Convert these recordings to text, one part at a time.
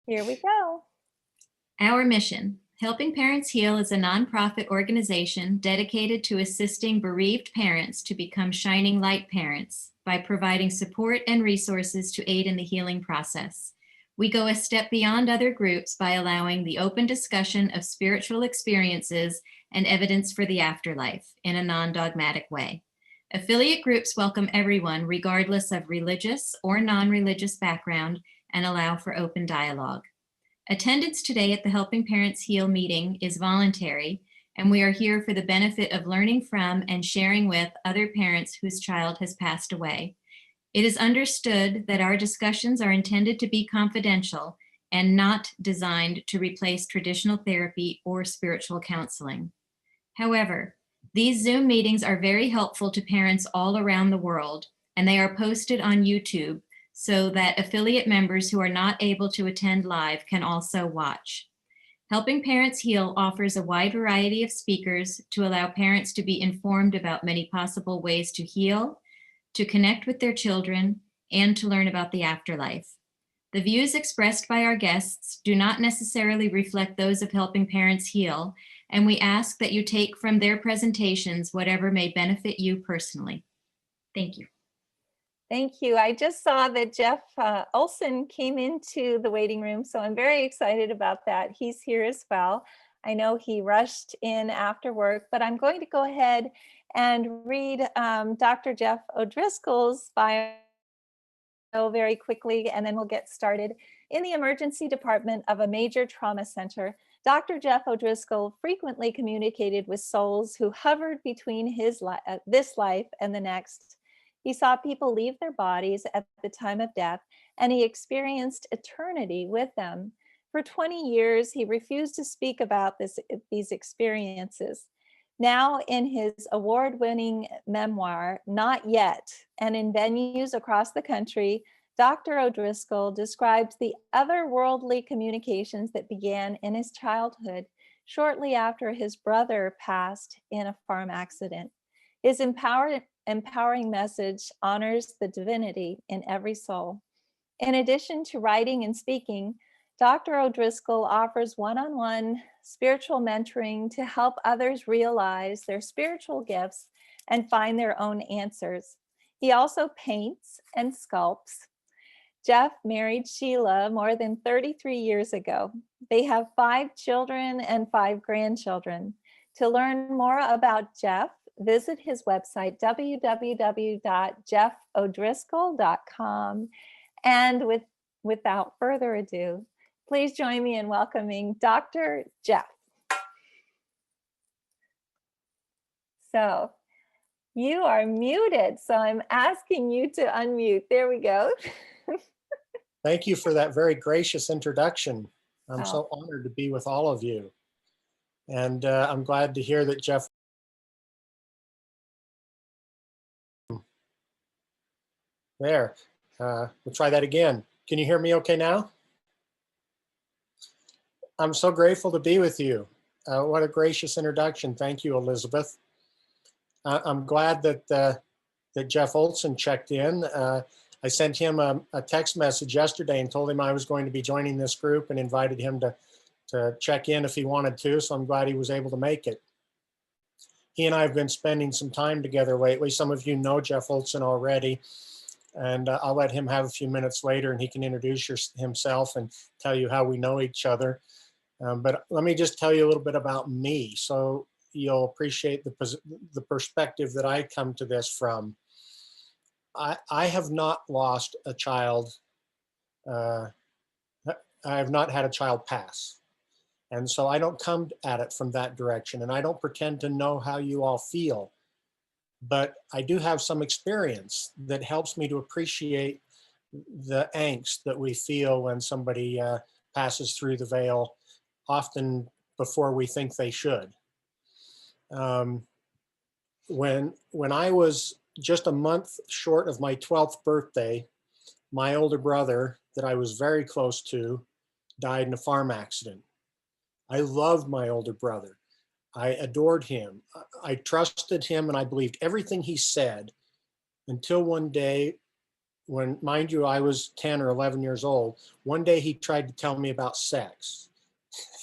Here we go. Our mission, Helping Parents Heal, is a nonprofit organization dedicated to assisting bereaved parents to become shining light parents by providing support and resources to aid in the healing process. We go a step beyond other groups by allowing the open discussion of spiritual experiences and evidence for the afterlife in a non-dogmatic way. Affiliate groups welcome everyone, regardless of religious or non-religious background, and allow for open dialogue. Attendance today at the Helping Parents Heal meeting is voluntary, and we are here for the benefit of learning from and sharing with other parents whose child has passed away. It is understood that our discussions are intended to be confidential and not designed to replace traditional therapy or spiritual counseling. However, these Zoom meetings are very helpful to parents all around the world, and they are posted on YouTube so that affiliate members who are not able to attend live can also watch. Helping Parents Heal offers a wide variety of speakers to allow parents to be informed about many possible ways to heal, to connect with their children, and to learn about the afterlife. The views expressed by our guests do not necessarily reflect those of Helping Parents Heal, and we ask that you take from their presentations whatever may benefit you personally. Thank you. Thank you. I just saw that Jeff Olsen came into the waiting room, so I'm very excited about that. He's here as well. I know he rushed in after work, but I'm going to go ahead and read Dr. Jeff O'Driscoll's bio very quickly, and then we'll get started. In the emergency department of a major trauma center, Dr. Jeff O'Driscoll frequently communicated with souls who hovered between this life and the next. He saw people leave their bodies at the time of death, and he experienced eternity with them. For 20 years, he refused to speak about these experiences. Now, in his award-winning memoir, Not Yet, and in venues across the country, Dr. O'Driscoll describes the otherworldly communications that began in his childhood, shortly after his brother passed in a farm accident. His empowering message honors the divinity in every soul. In addition to writing and speaking, Dr. O'Driscoll offers one-on-one spiritual mentoring to help others realize their spiritual gifts and find their own answers. He also paints and sculpts. Jeff married Sheila more than 33 years ago. They have 5 children and 5 grandchildren. To learn more about Jeff, visit his website, www.jeffodriscoll.com. And without further ado, please join me in welcoming Dr. Jeff. So you are muted, so I'm asking you to unmute. There we go. Thank you for that very gracious introduction. I'm so honored to be with all of you. And I'm glad to hear that Jeff. There, we'll try that again. Can you hear me okay now? I'm so grateful to be with you. What a gracious introduction. Thank you, Elizabeth. I'm glad that Jeff Olsen checked in. I sent him a text message yesterday and told him I was going to be joining this group and invited him to check in if he wanted to, so I'm glad he was able to make it. He and I have been spending some time together lately. Some of you know Jeff Olsen already, and I'll let him have a few minutes later and he can introduce himself and tell you how we know each other. But let me just tell you a little bit about me so you'll appreciate the perspective that I come to this from. I have not lost a child. I have not had a child pass. And so I don't come at it from that direction, and I don't pretend to know how you all feel, but I do have some experience that helps me to appreciate the angst that we feel when somebody passes through the veil, often before we think they should. When I was just a month short of my 12th birthday, my older brother that I was very close to died in a farm accident. I loved my older brother. I adored him. I trusted him and I believed everything he said until one day when, mind you, I was 10 or 11 years old. One day he tried to tell me about sex.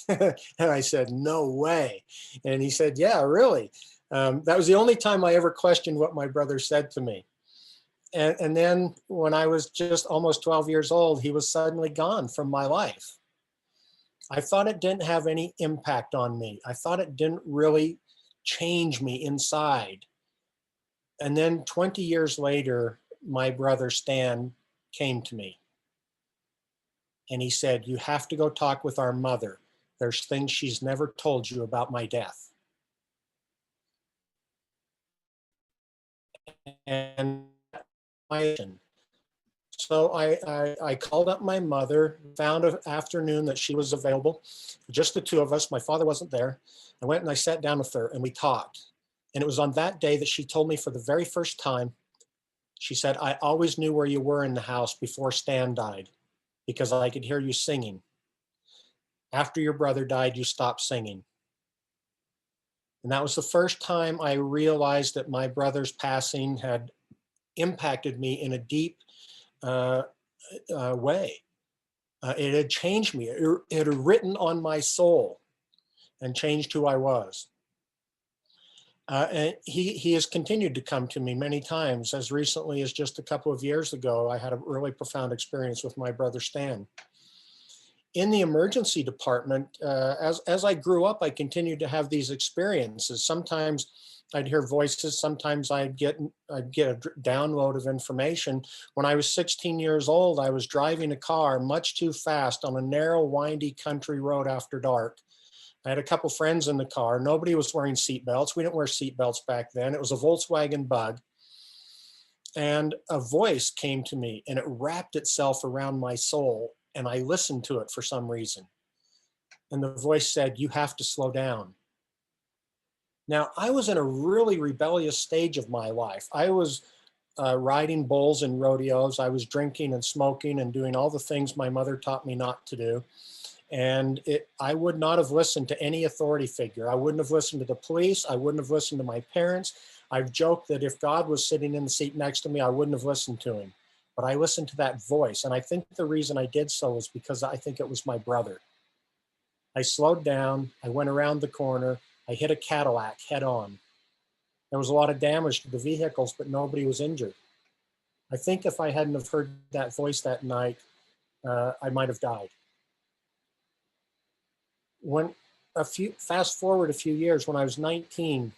And I said, no way. And he said, yeah, really. That was the only time I ever questioned what my brother said to me. And then when I was just almost 12 years old, he was suddenly gone from my life. I thought it didn't have any impact on me. I thought it didn't really change me inside. And then 20 years later, my brother Stan came to me and he said, you have to go talk with our mother. There's things she's never told you about my death. And so I called up my mother, found an afternoon that she was available, just the two of us. My father wasn't there. I went and I sat down with her and we talked. And it was on that day that she told me for the very first time, she said, I always knew where you were in the house before Stan died because I could hear you singing. After your brother died, you stopped singing. And that was the first time I realized that my brother's passing had impacted me in a deep way. It had changed me. It had written on my soul and changed who I was. And he has continued to come to me many times. As recently as just a couple of years ago, I had a really profound experience with my brother Stan. In the emergency department, as I grew up, I continued to have these experiences. Sometimes I'd hear voices. Sometimes I'd get a download of information. When I was 16 years old, I was driving a car much too fast on a narrow, windy country road after dark. I had a couple friends in the car. Nobody was wearing seatbelts. We didn't wear seatbelts back then. It was a Volkswagen Bug. And a voice came to me and it wrapped itself around my soul. And I listened to it for some reason. And the voice said, you have to slow down. Now, I was in a really rebellious stage of my life. I was riding bulls and rodeos. I was drinking and smoking and doing all the things my mother taught me not to do. And I would not have listened to any authority figure. I wouldn't have listened to the police. I wouldn't have listened to my parents. I've joked that if God was sitting in the seat next to me, I wouldn't have listened to him. But I listened to that voice. And I think the reason I did so was because I think it was my brother. I slowed down. I went around the corner. I hit a Cadillac head on. There was a lot of damage to the vehicles, but nobody was injured. I think if I hadn't have heard that voice that night, I might have died. Fast forward a few years, when I was 19,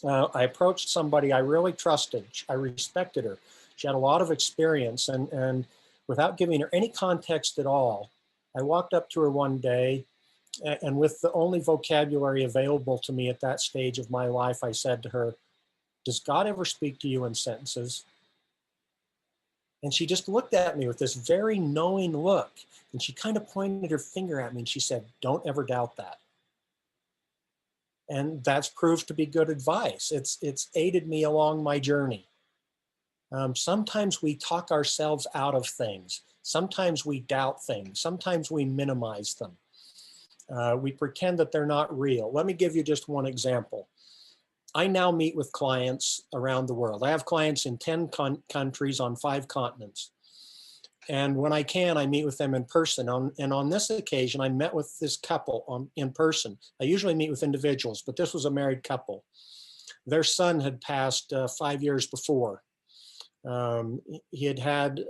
I approached somebody I really trusted. I respected her. She had a lot of experience, and without giving her any context at all, I walked up to her one day, and with the only vocabulary available to me at that stage of my life, I said to her, does God ever speak to you in sentences? And she just looked at me with this very knowing look. And she kind of pointed her finger at me and she said, don't ever doubt that. And that's proved to be good advice. It's aided me along my journey. Sometimes we talk ourselves out of things. Sometimes we doubt things. Sometimes we minimize them. We pretend that they're not real. Let me give you just one example. I now meet with clients around the world. I have clients in 10 countries on 5 continents. And when I can, I meet with them in person. And on this occasion, I met with this couple in person. I usually meet with individuals, but this was a married couple. Their son had passed 5 years before. He had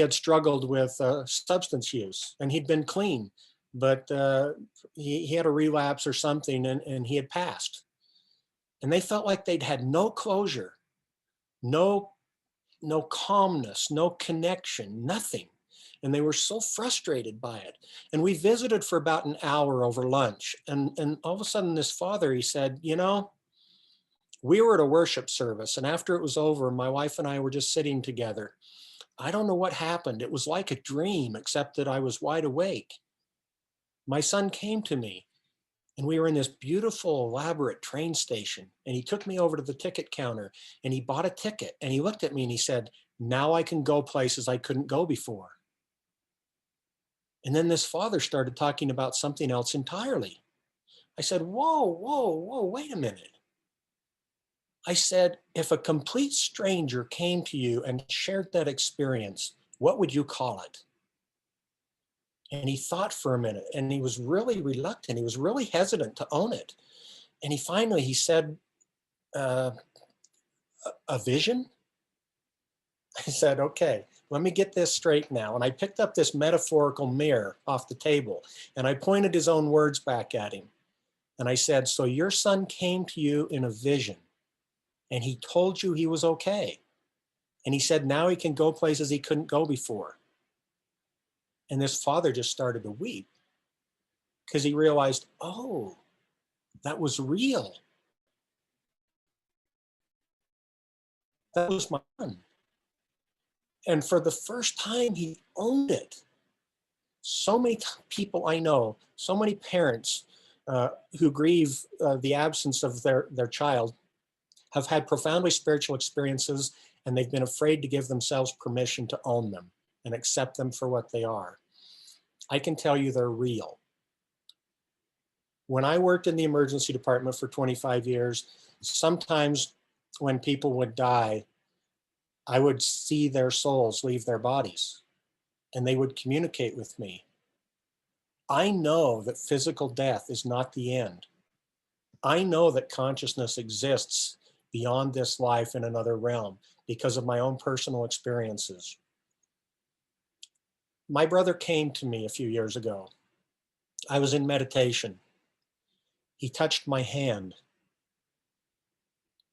struggled with substance use, and he'd been clean, but he had a relapse or something, and he had passed. And they felt like they'd had no closure, no calmness, no connection, nothing. And they were so frustrated by it. And we visited for about an hour over lunch. And all of a sudden, this father, he said, you know, we were at a worship service. And after it was over, my wife and I were just sitting together. I don't know what happened. It was like a dream, except that I was wide awake. My son came to me. And we were in this beautiful, elaborate train station. And he took me over to the ticket counter and he bought a ticket. And he looked at me and he said, now I can go places I couldn't go before. And then this father started talking about something else entirely. I said, whoa, wait a minute. I said, if a complete stranger came to you and shared that experience, what would you call it? And he thought for a minute, and he was really reluctant. He was really hesitant to own it. And he said, uh, a vision? I said, okay, let me get this straight now. And I picked up this metaphorical mirror off the table and I pointed his own words back at him. And I said, so your son came to you in a vision and he told you he was okay. And he said, now he can go places he couldn't go before. And this father just started to weep because he realized, oh, that was real. That was my son. And for the first time, he owned it. So many people I know, so many parents who grieve the absence of their child have had profoundly spiritual experiences, and they've been afraid to give themselves permission to own them and accept them for what they are. I can tell you they're real. When I worked in the emergency department for 25 years, sometimes when people would die, I would see their souls leave their bodies and they would communicate with me. I know that physical death is not the end. I know that consciousness exists beyond this life in another realm because of my own personal experiences. My brother came to me a few years ago. I was in meditation. He touched my hand.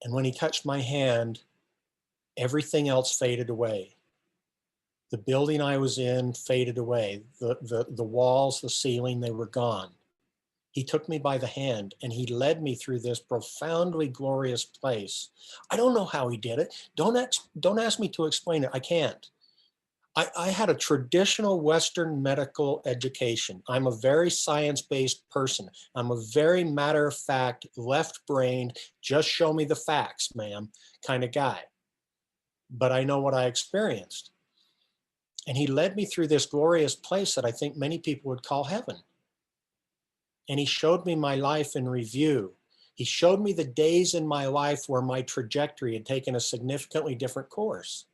And when he touched my hand, everything else faded away. The building I was in faded away. The walls, the ceiling, they were gone. He took me by the hand and he led me through this profoundly glorious place. I don't know how he did it. Don't ask me to explain it. I can't. I had a traditional Western medical education. I'm a very science-based person. I'm a very matter-of-fact, left-brained, just show me the facts, ma'am, kind of guy. But I know what I experienced. And he led me through this glorious place that I think many people would call heaven. And he showed me my life in review. He showed me the days in my life where my trajectory had taken a significantly different course.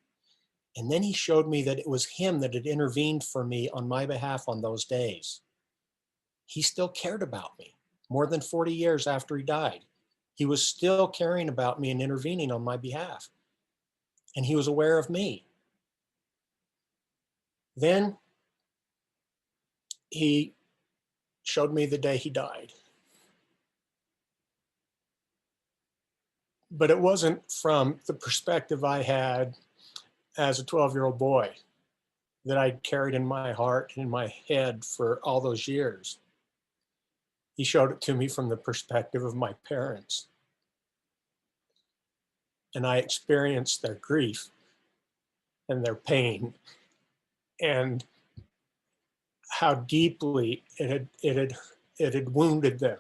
And then he showed me that it was him that had intervened for me on my behalf on those days. He still cared about me more than 40 years after he died. He was still caring about me and intervening on my behalf. And he was aware of me. Then he showed me the day he died. But it wasn't from the perspective I had as a 12-year-old boy that I'd carried in my heart and in my head for all those years. He showed it to me from the perspective of my parents. And I experienced their grief and their pain and how deeply it had wounded them.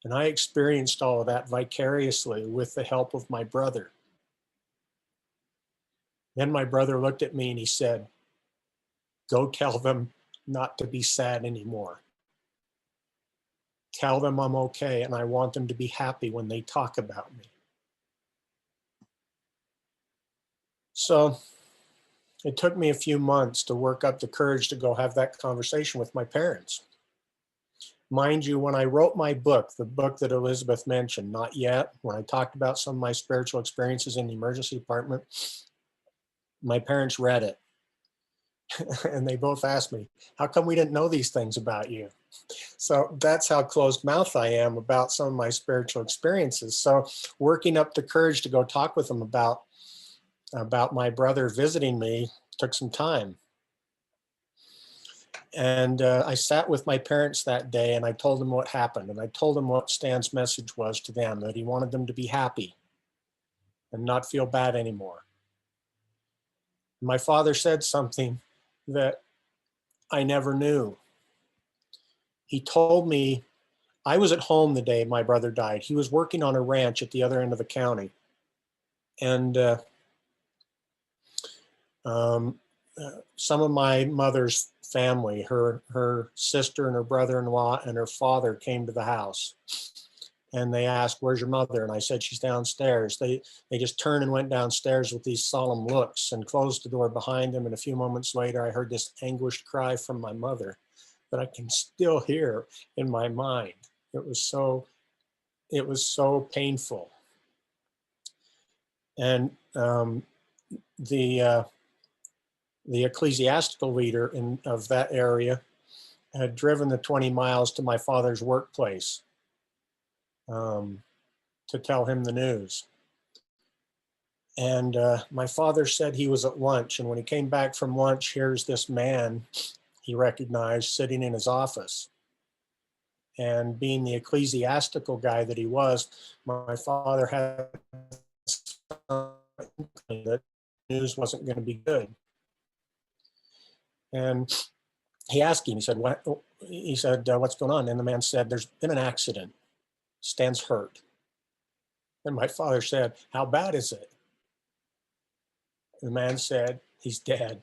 And I experienced all of that vicariously with the help of my brother. Then my brother looked at me and he said, go tell them not to be sad anymore. Tell them I'm okay and I want them to be happy when they talk about me. So it took me a few months to work up the courage to go have that conversation with my parents. Mind you, when I wrote my book, the book that Elizabeth mentioned, Not Yet, when I talked about some of my spiritual experiences in the emergency department, my parents read it. And they both asked me, how come we didn't know these things about you? So that's how closed mouth I am about some of my spiritual experiences. So working up the courage to go talk with them about my brother visiting me took some time. And I sat with my parents that day and I told them what happened. And I told them what Stan's message was to them, that he wanted them to be happy and not feel bad anymore. My father said something that I never knew. He told me, I was at home the day my brother died. He was working on a ranch at the other end of the county. And some of my mother's family, her sister and her brother-in-law and her father came to the house. And they asked, "Where's your mother?" And I said, "She's downstairs." They just turned and went downstairs with these solemn looks and closed the door behind them. And a few moments later, I heard this anguished cry from my mother that I can still hear in my mind. It was so painful. And the ecclesiastical leader of that area had driven the 20 miles to my father's workplace to tell him the news. And my father said he was at lunch. And when he came back from lunch, here's this man he recognized sitting in his office. And being the ecclesiastical guy that he was, my father had that news wasn't going to be good. And he asked him, he said, "What?" He said, "What's going on?" And the man said, "There's been an accident. Stan's hurt." And my father said, "How bad is it?" The man said, "He's dead."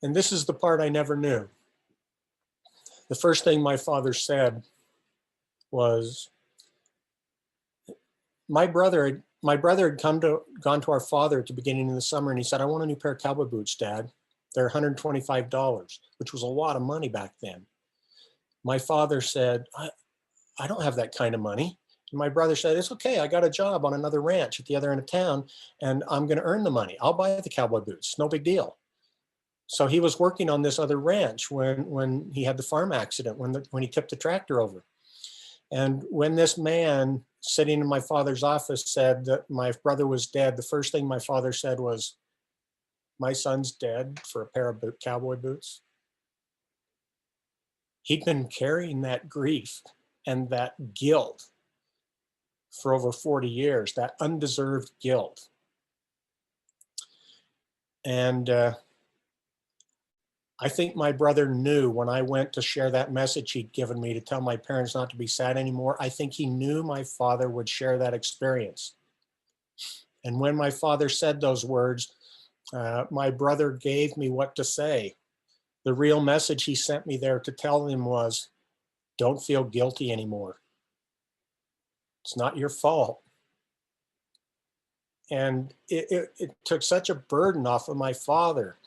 And this is the part I never knew. The first thing my father said was, my brother had gone to our father at the beginning of the summer, and he said, "I want a new pair of cowboy boots, Dad. They're $125, which was a lot of money back then. My father said, I don't have that kind of money. And my brother said, "It's okay. I got a job on another ranch at the other end of town, and I'm going to earn the money. I'll buy the cowboy boots. No big deal." So he was working on this other ranch when he had the farm accident, when he tipped the tractor over. And when this man sitting in my father's office said that my brother was dead, the first thing my father said was, "My son's dead for a pair of cowboy boots." He'd been carrying that grief and that guilt for over 40 years, that undeserved guilt. And I think my brother knew when I went to share that message he'd given me to tell my parents not to be sad anymore. I think he knew my father would share that experience. And when my father said those words, my brother gave me what to say. The real message he sent me there to tell them was, don't feel guilty anymore. It's not your fault. And it took such a burden off of my father.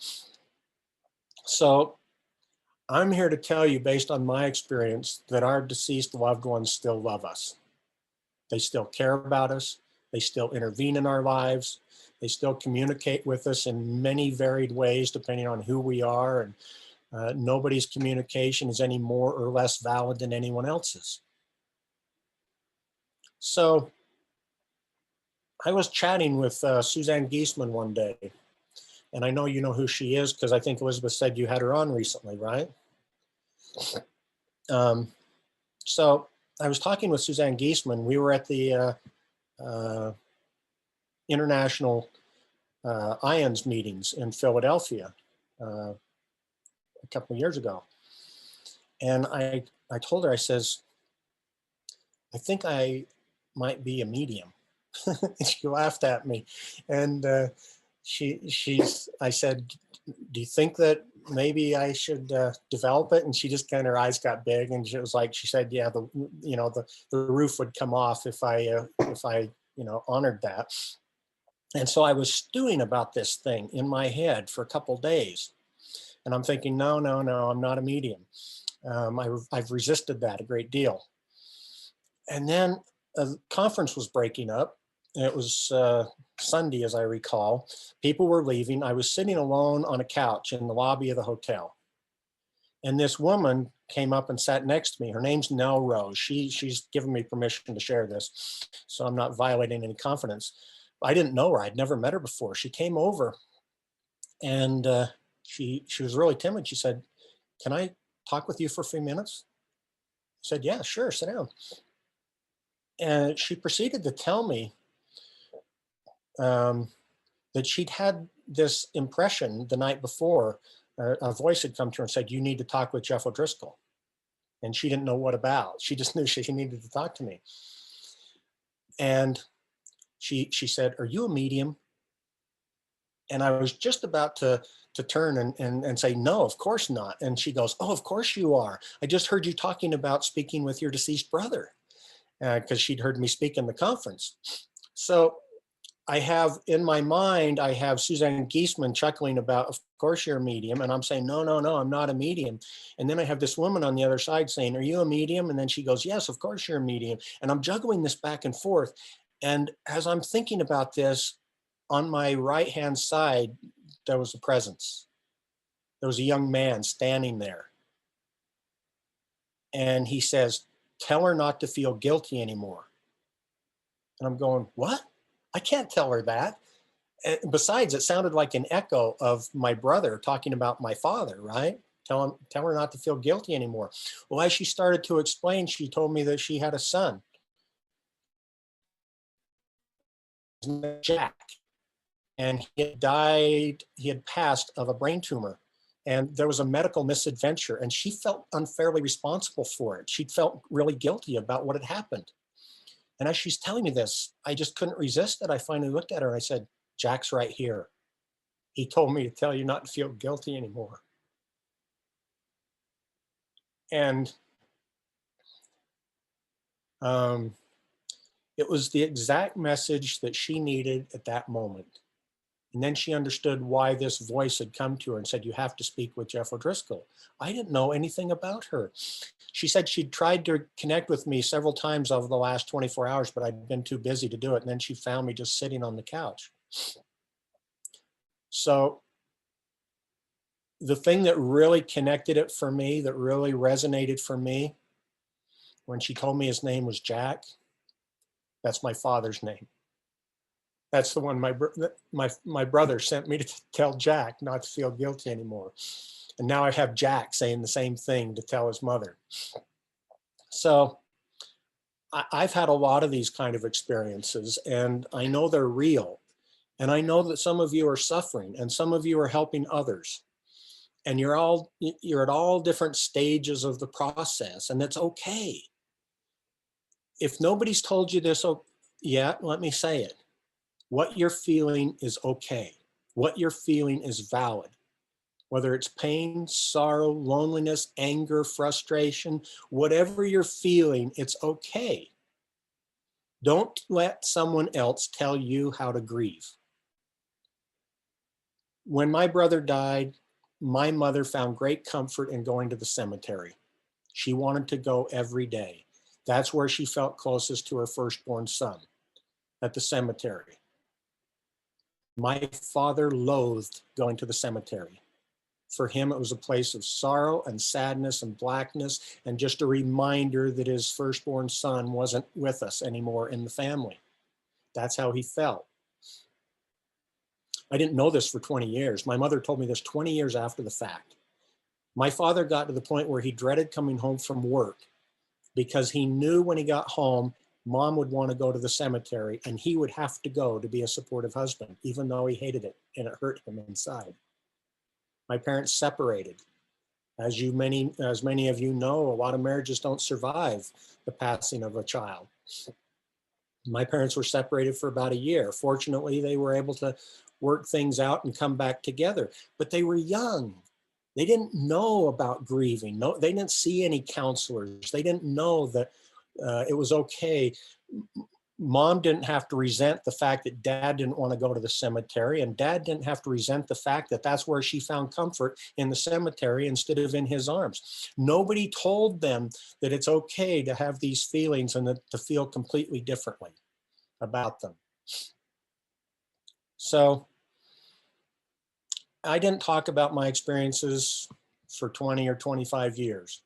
So I'm here to tell you, based on my experience, that our deceased loved ones still love us. They still care about us. They still intervene in our lives. They still communicate with us in many varied ways, depending on who we are. And nobody's communication is any more or less valid than anyone else's. So I was chatting with Suzanne Giesman one day. And I know you know who she is because I think Elizabeth said you had her on recently, right? So I was talking with Suzanne Giesman. We were at the International IONS meetings in Philadelphia a couple of years ago. And I told her, I says, "I think I might be a medium." And she laughed at me. And I said, "Do you think that maybe I should develop it?" And she just kind of, her eyes got big, and she was like, she said, "Yeah, the roof would come off if I honored that." And so I was stewing about this thing in my head for a couple of days, and I'm thinking, no, I'm not a medium. I've resisted that a great deal. And then a conference was breaking up. It was Sunday, as I recall. People were leaving. I was sitting alone on a couch in the lobby of the hotel. And this woman came up and sat next to me. Her name's Nell Rose. She's given me permission to share this, so I'm not violating any confidence. I didn't know her. I'd never met her before. She came over, and she was really timid. She said, "Can I talk with you for a few minutes?" I said, "Yeah, sure, sit down." And she proceeded to tell me that she'd had this impression the night before. A voice had come to her and said, "You need to talk with Jeff O'Driscoll." And she didn't know what about. She just knew she needed to talk to me. And she said, "Are you a medium?" And I was just about to to turn and say, no, of course not. And she goes, oh, of course you are. I just heard you talking about speaking with your deceased brother, because she'd heard me speak in the conference. So I have in my mind, I have Suzanne Giesemann chuckling about, of course you're a medium. And I'm saying, no, no, no, I'm not a medium. And then I have this woman on the other side saying, are you a medium? And then she goes, yes, of course you're a medium. And I'm juggling this back and forth. And as I'm thinking about this, on my right-hand side, there was a presence. There was a young man standing there. And he says, tell her not to feel guilty anymore. And I'm going, what? I can't tell her that. And besides, it sounded like an echo of my brother talking about my father, right? Tell her not to feel guilty anymore. Well, as she started to explain, she told me that she had a son, Jack, and he had died, he had passed of a brain tumor. And there was a medical misadventure, and she felt unfairly responsible for it. She felt really guilty about what had happened. And as she's telling me this, I just couldn't resist it. I finally looked at her and I said, Jack's right here. He told me to tell you not to feel guilty anymore. And it was the exact message that she needed at that moment. And then she understood why this voice had come to her and said, you have to speak with Jeff O'Driscoll. I didn't know anything about her. She said she'd tried to connect with me several times over the last 24 hours, but I'd been too busy to do it. And then she found me just sitting on the couch. So the thing that really connected it for me, that really resonated for me, when she told me his name was Jack, that's my father's name. That's the one my brother sent me to tell Jack not to feel guilty anymore. And now I have Jack saying the same thing to tell his mother. So I've had a lot of these kind of experiences, and I know they're real. And I know that some of you are suffering and some of you are helping others. And you're at all different stages of the process, and that's okay. If nobody's told you this yet, let me say it. What you're feeling is okay. What you're feeling is valid. Whether it's pain, sorrow, loneliness, anger, frustration, whatever you're feeling, it's okay. Don't let someone else tell you how to grieve. When my brother died, my mother found great comfort in going to the cemetery. She wanted to go every day. That's where she felt closest to her firstborn son, at the cemetery. My father loathed going to the cemetery. For him, it was a place of sorrow and sadness and blackness, and just a reminder that his firstborn son wasn't with us anymore in the family. That's how he felt. I didn't know this for 20 years. My mother told me this 20 years after the fact. My father got to the point where he dreaded coming home from work because he knew when he got home, Mom would want to go to the cemetery and he would have to go to be a supportive husband, even though he hated it and it hurt him inside. My parents separated. As many of you know, a lot of marriages don't survive the passing of a child. My parents were separated for about a year. Fortunately, they were able to work things out and come back together, but they were young. They didn't know about grieving. No, they didn't see any counselors. They didn't know that it was okay. Mom didn't have to resent the fact that Dad didn't want to go to the cemetery, and Dad didn't have to resent the fact that that's where she found comfort, in the cemetery instead of in his arms. Nobody told them that it's okay to have these feelings and to feel completely differently about them. So I didn't talk about my experiences for 20 or 25 years.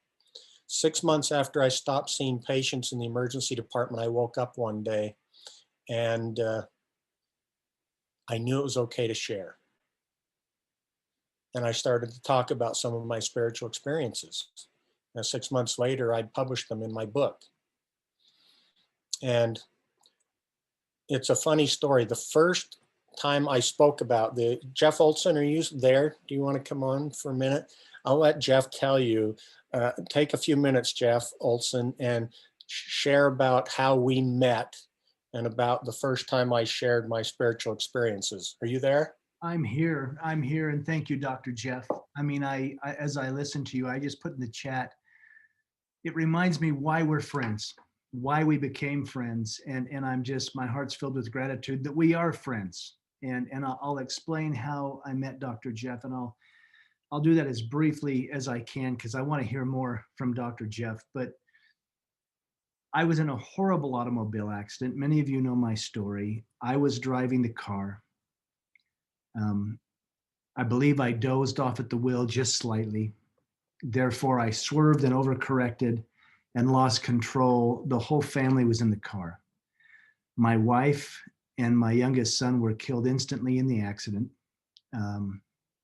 6 months after I stopped seeing patients in the emergency department, I woke up one day and I knew it was okay to share. And I started to talk about some of my spiritual experiences. Now, 6 months later, I'd published them in my book. And it's a funny story. The first time I spoke about Jeff Olsen, are you there? Do you want to come on for a minute? I'll let Jeff tell you. Take a few minutes, Jeff Olsen, and share about how we met and about the first time I shared my spiritual experiences. Are you there? I'm here. I'm here. And thank you, Dr. Jeff. I mean, as I listen to you, I just put in the chat, it reminds me why we're friends, why we became friends. And I'm just, my heart's filled with gratitude that we are friends. And I'll explain how I met Dr. Jeff, and I'll do that as briefly as I can because I want to hear more from Dr. Jeff. But I was in a horrible automobile accident. Many of you know my story. I was driving the car. I believe I dozed off at the wheel just slightly. Therefore, I swerved and overcorrected and lost control. The whole family was in the car. My wife and my youngest son were killed instantly in the accident.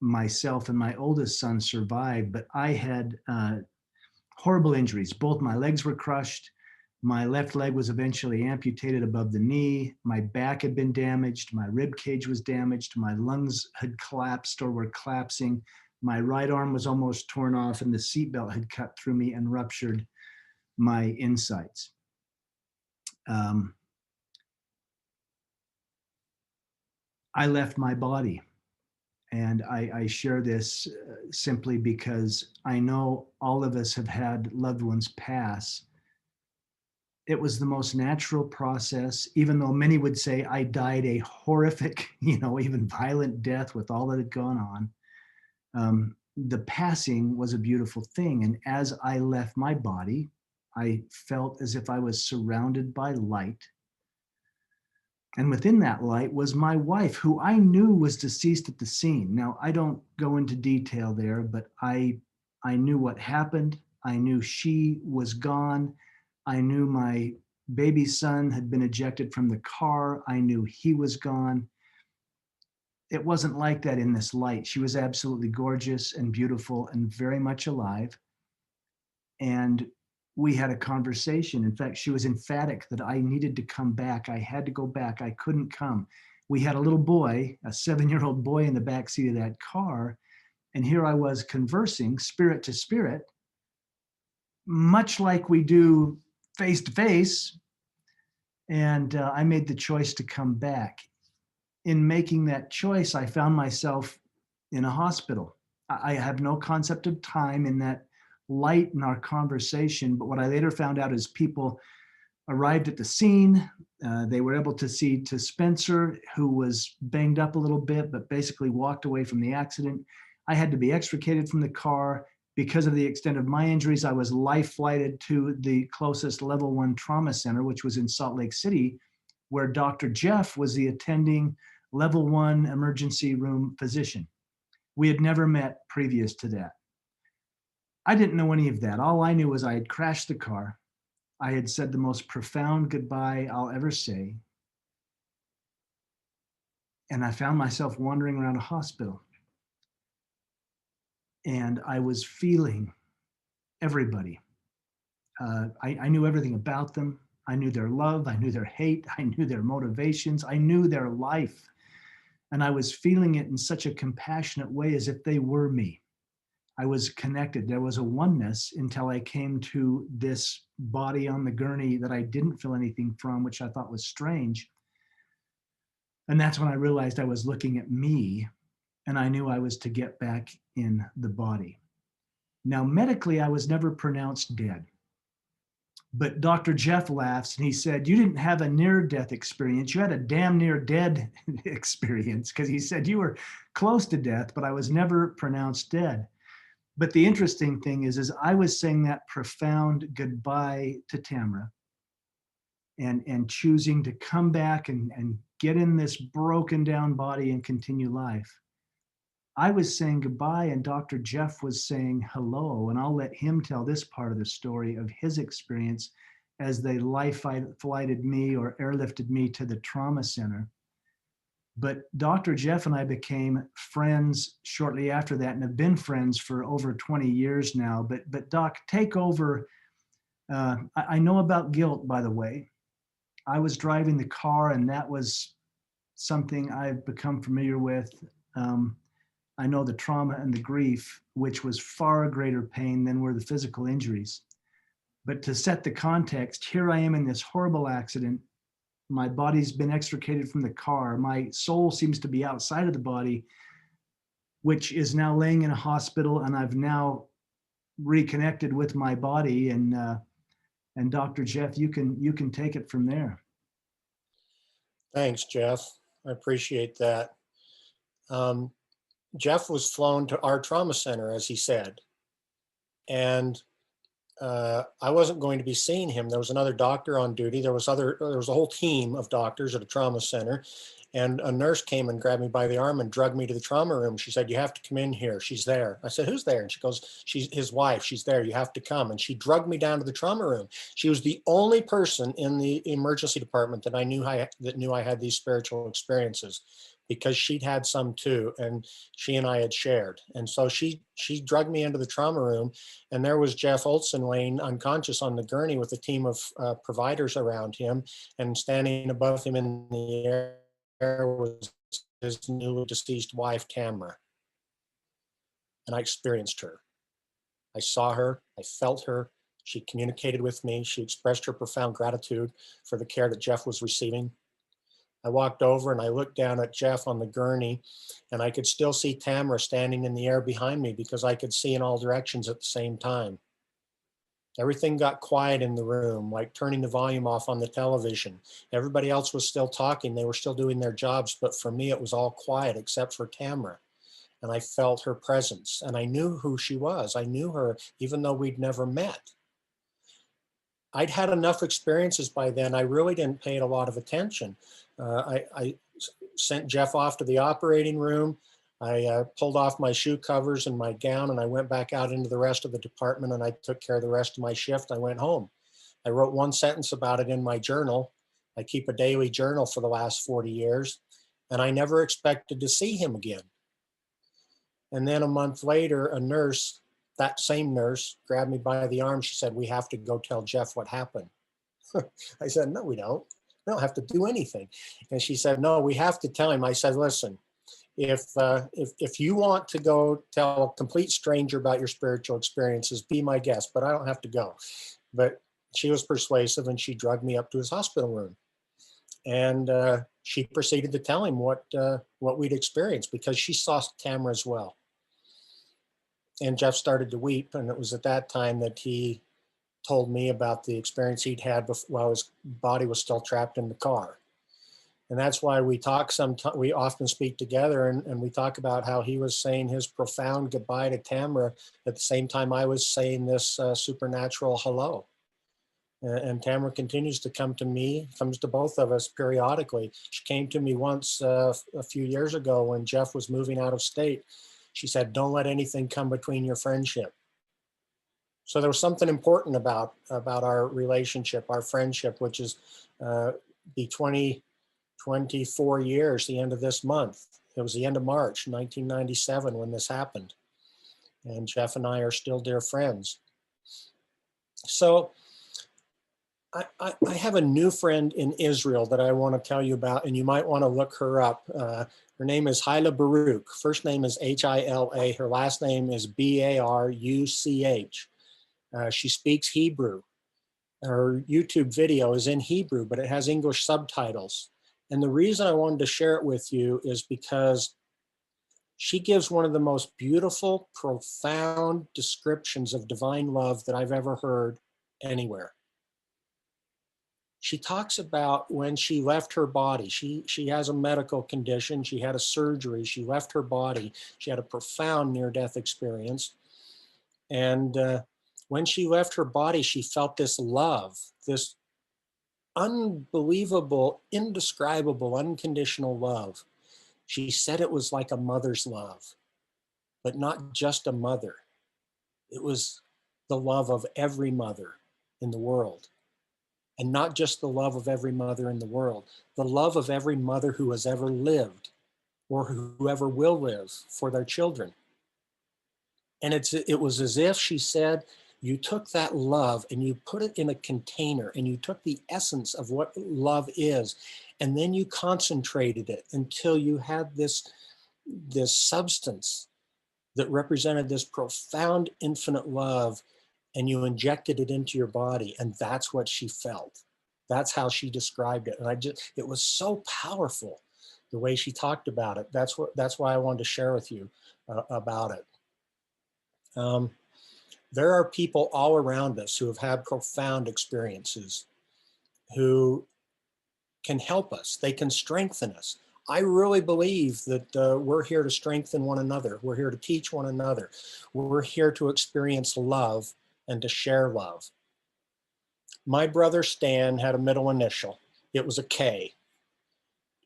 Myself and my oldest son survived, but I had horrible injuries. Both my legs were crushed. My left leg was eventually amputated above the knee. My back had been damaged. My rib cage was damaged. My lungs had collapsed or were collapsing. My right arm was almost torn off, and the seatbelt had cut through me and ruptured my insides. I left my body. And I share this simply because I know all of us have had loved ones pass. It was the most natural process, even though many would say I died a horrific, even violent death with all that had gone on. The passing was a beautiful thing. And as I left my body, I felt as if I was surrounded by light. And within that light was my wife, who I knew was deceased at the scene. Now, I don't go into detail there, but I knew what happened. I knew she was gone. I knew my baby son had been ejected from the car. I knew he was gone. It wasn't like that in this light. She was absolutely gorgeous and beautiful and very much alive. And we had a conversation. In fact, she was emphatic that I needed to come back. I had to go back. I couldn't come. We had a little boy, a 7-year-old boy in the backseat of that car. And here I was conversing spirit to spirit, much like we do face to face. And I made the choice to come back. In making that choice, I found myself in a hospital. I have no concept of time in that light in our conversation, but what I later found out is people arrived at the scene. They were able to see to Spencer, who was banged up a little bit, but basically walked away from the accident. I had to be extricated from the car. Because of the extent of my injuries, I was life flighted to the closest level 1 trauma center, which was in Salt Lake City, where Dr. Jeff was the attending level 1 emergency room physician. We had never met previous to that. I didn't know any of that. All I knew was I had crashed the car. I had said the most profound goodbye I'll ever say. And I found myself wandering around a hospital. And I was feeling everybody. I knew everything about them. I knew their love. I knew their hate. I knew their motivations. I knew their life. And I was feeling it in such a compassionate way as if they were me. I was connected. There was a oneness until I came to this body on the gurney that I didn't feel anything from, which I thought was strange. And that's when I realized I was looking at me, and I knew I was to get back in the body. Now, medically, I was never pronounced dead. But Dr. Jeff laughs and he said, you didn't have a near-death experience. You had a damn near dead experience, because he said you were close to death, but I was never pronounced dead. But the interesting thing is I was saying that profound goodbye to Tamara and choosing to come back and get in this broken down body and continue life. I was saying goodbye and Dr. Jeff was saying hello, and I'll let him tell this part of the story of his experience as they life flighted me or airlifted me to the trauma center. But Dr. Jeff and I became friends shortly after that and have been friends for over 20 years now. But Doc, take over. I know about guilt, by the way. I was driving the car and that was something I've become familiar with. I know the trauma and the grief, which was far greater pain than were the physical injuries. But to set the context, here I am in this horrible accident, My body's been extricated from the car. My soul seems to be outside of the body, which is now laying in a hospital, and I've now reconnected with my body. And Dr. Jeff, you can take it from there. Thanks, Jeff. I appreciate that. Jeff was flown to our trauma center, as he said, and I wasn't going to be seeing him. There was another doctor on duty. There was a whole team of doctors at a trauma center, and a nurse came and grabbed me by the arm and dragged me to the trauma room. She said, "You have to come in here. She's there." I said, "Who's there?" And she goes, "She's his wife. She's there. You have to come." And she dragged me down to the trauma room. She was the only person in the emergency department that knew I had these spiritual experiences, because she'd had some too, and she and I had shared. And so she dragged me into the trauma room, and there was Jeff Olsen laying unconscious on the gurney with a team of providers around him, and standing above him in the air was his newly deceased wife, Tamara. And I experienced her. I saw her, I felt her. She communicated with me. She expressed her profound gratitude for the care that Jeff was receiving. I walked over and I looked down at Jeff on the gurney, and I could still see Tamara standing in the air behind me, because I could see in all directions at the same time. Everything got quiet in the room, like turning the volume off on the television. Everybody else was still talking. They were still doing their jobs, but for me, it was all quiet except for Tamara. And I felt her presence, and I knew who she was. I knew her, even though we'd never met. I'd had enough experiences by then. I really didn't pay it a lot of attention. I sent Jeff off to the operating room. I pulled off my shoe covers and my gown, and I went back out into the rest of the department, and I took care of the rest of my shift. I went home. I wrote one sentence about it in my journal. I keep a daily journal for the last 40 years, and I never expected to see him again. And then a month later, a nurse, that same nurse, grabbed me by the arm. She said, "We have to go tell Jeff what happened." I said, "No, we don't. We don't have to do anything." And she said, "No, we have to tell him." I said, "Listen, if you want to go tell a complete stranger about your spiritual experiences, be my guest, but I don't have to go." But she was persuasive, and she dragged me up to his hospital room. And she proceeded to tell him what we'd experienced, because she saw Tamara as well. And Jeff started to weep, and it was at that time that he told me about the experience he'd had while his body was still trapped in the car. And that's why we often speak together, and we talk about how he was saying his profound goodbye to Tamara at the same time I was saying this supernatural hello. And Tamara continues to come to me, comes to both of us periodically. She came to me once a few years ago when Jeff was moving out of state. She said, "Don't let anything come between your friendship." So there was something important about our relationship, our friendship, which is be 24 years, the end of this month. It was the end of March, 1997 when this happened. And Jeff and I are still dear friends. So I have a new friend in Israel that I want to tell you about, and you might want to look her up. Her name is Sheila Baruch. First name is Hila. Her last name is Baruch. She speaks Hebrew. Her YouTube video is in Hebrew, but it has English subtitles. And the reason I wanted to share it with you is because she gives one of the most beautiful, profound descriptions of divine love that I've ever heard anywhere. She talks about when she left her body. She has a medical condition. She had a surgery. She left her body. She had a profound near-death experience. And when she left her body, she felt this love, this unbelievable, indescribable, unconditional love. She said it was like a mother's love, but not just a mother. It was the love of every mother in the world. And not just the love of every mother in the world, the love of every mother who has ever lived or whoever will live for their children. And it was as if she said, you took that love and you put it in a container, and you took the essence of what love is, and then you concentrated it until you had this substance that represented this profound infinite love, and you injected it into your body. And that's what she felt. That's how she described it. And it was so powerful the way she talked about it. That's why I wanted to share with you about it. There are people all around us who have had profound experiences, who can help us. They can strengthen us. I really believe that we're here to strengthen one another. We're here to teach one another. We're here to experience love and to share love. My brother Stan had a middle initial. It was a K.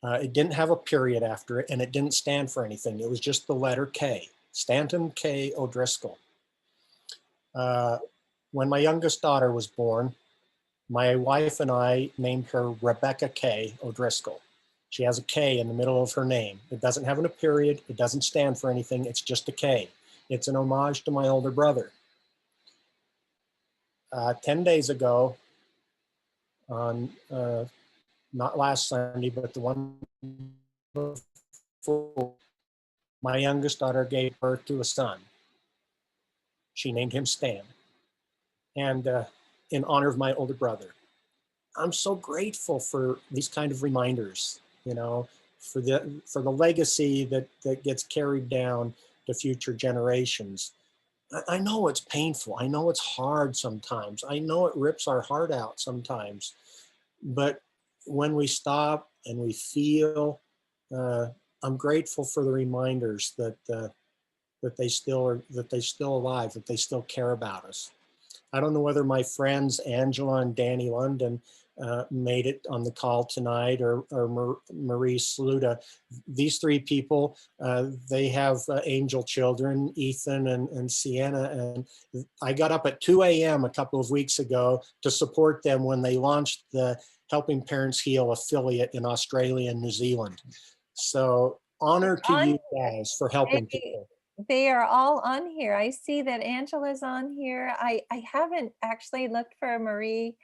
It didn't have a period after it, and it didn't stand for anything. It was just the letter K, Stanton K. O'Driscoll. When my youngest daughter was born, my wife and I named her Rebecca K. O'Driscoll. She has a K in the middle of her name. It doesn't have a period. It doesn't stand for anything. It's just a K. It's an homage to my older brother. 10 days ago, on not last Sunday, but the one before, my youngest daughter gave birth to a son. She named him Stan, and in honor of my older brother. I'm so grateful for these kind of reminders, you know, for the legacy that gets carried down to future generations. I know it's painful. I know it's hard sometimes. I know it rips our heart out sometimes. But when we stop and we feel, I'm grateful for the reminders that they still alive, that they still care about us. I don't know whether my friends Angela and Danny London made it on the call tonight, or Marie Sluda. These three people, they have angel children, Ethan and Sienna. And I got up at 2 a.m. a couple of weeks ago to support them when they launched the Helping Parents Heal affiliate in Australia and New Zealand. So honor to you guys for helping people. They are all on here. I see that Angela's on here. I haven't actually looked for Marie,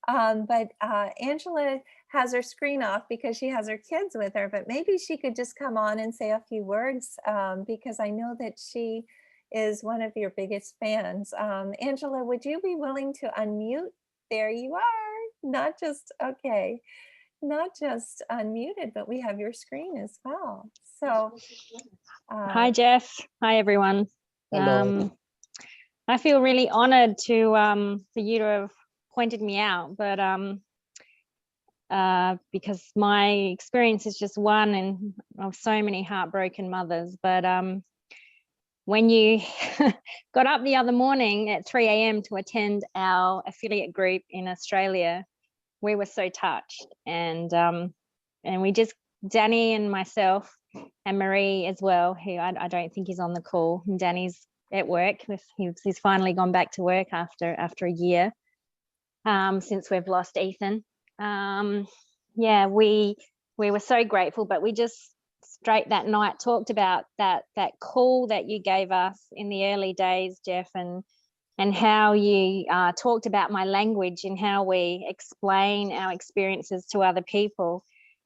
but Angela has her screen off because she has her kids with her, but maybe she could just come on and say a few words, because I know that she is one of your biggest fans. Angela, would you be willing to unmute? There you are. Not just unmuted, but we have your screen as well. So hi Jeff, hi everyone. Hello. I feel really honored to for you to have pointed me out, but because my experience is just one of so many heartbroken mothers. But when you got up the other morning at 3 a.m. to attend our affiliate group in Australia, we were so touched, and we just, Danny and myself and Marie as well, who I don't think is on the call, and Danny's at work. He's finally gone back to work after a year since we've lost Ethan. Yeah, we were so grateful, but we just straight that night talked about that call that you gave us in the early days, Jeff, and how you talked about my language and how we explain our experiences to other people.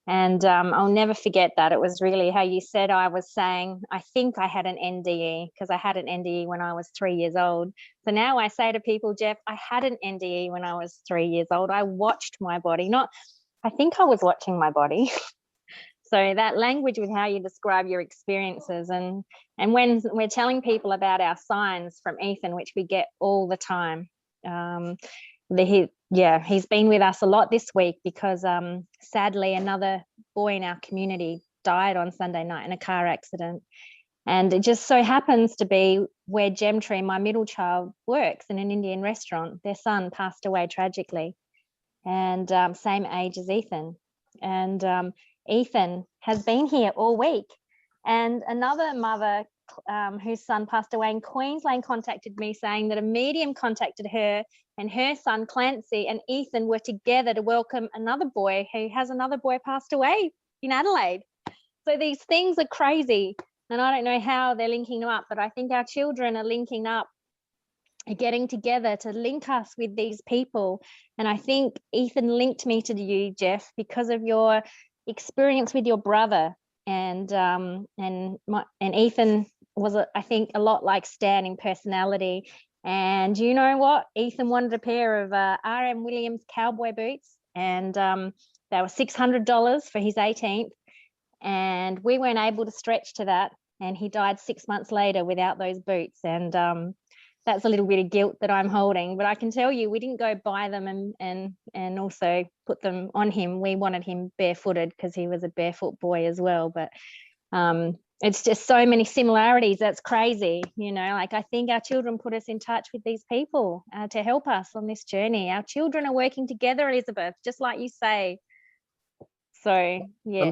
And I'll never forget that. It was really how you said I was saying, I think I had an NDE, because I had an NDE when I was 3 years old. So now I say to people, Jeff, I had an NDE when I was 3 years old. I watched my body, I think I was watching my body. So that language with how you describe your experiences, and when we're telling people about our signs from Ethan, which we get all the time, he's been with us a lot this week because sadly another boy in our community died on Sunday night in a car accident, and it just so happens to be where Gemtree, my middle child, works, in an Indian restaurant. Their son passed away tragically, and same age as Ethan, and Ethan has been here all week. And another mother whose son passed away in Queensland contacted me saying that a medium contacted her, and her son Clancy and Ethan were together to welcome another boy who has another boy passed away in Adelaide. So these things are crazy, and I don't know how they're linking them up, but I think our children are linking up, getting together to link us with these people. And I think Ethan linked me to you, Jeff, because of your experience with your brother, and Ethan was, I think, a lot like Stan in personality. And you know what? Ethan wanted a pair of R.M. Williams cowboy boots, and they were $600 for his 18th, and we weren't able to stretch to that, and he died 6 months later without those boots. And that's a little bit of guilt that I'm holding, but I can tell you we didn't go buy them and also put them on him. We wanted him barefooted because he was a barefoot boy as well. But it's just so many similarities. That's crazy. You know, like, I think our children put us in touch with these people to help us on this journey. Our children are working together, Elizabeth, just like you say. So yeah,